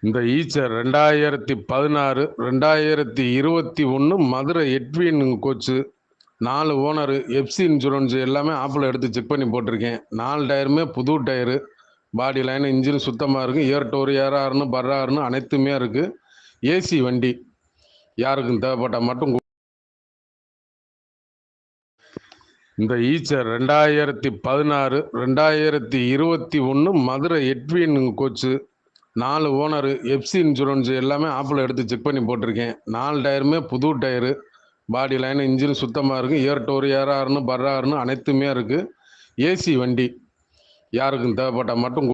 இந்த Eicher 2016 2021 Madurai Edwin coach 4 owner FC insurance எல்லாமே ஆப்பில் எடுத்து செக் பண்ணி போட்டிருக்கேன். 4 டயருமே புது டயரு, பாடி லைன் இன்ஜின் சுத்தமாக இருக்குது. ஏர் டோர் ஏஆர்னு பர்ரார்னு அனைத்துமே இருக்குது. ஏசி வண்டி யாருக்கும் தேவைப்பட்டால் மட்டும் இந்த Eicher 2016 2021 Madurai Edwin coach 4 owner FC insurance எல்லாமே ஆப்பில் எடுத்து செக் பண்ணி போட்டிருக்கேன். 4 டயருமே புது டயரு, பாடி லைன் இன்ஜின் சுத்தமாக இருக்குது. ஏர் டோர் ஏஆர்னு பர்ரார்னு அனைத்துமே இருக்குது. ஏசி வண்டி யாருக்கும் தேவைப்பட்டால் மட்டும்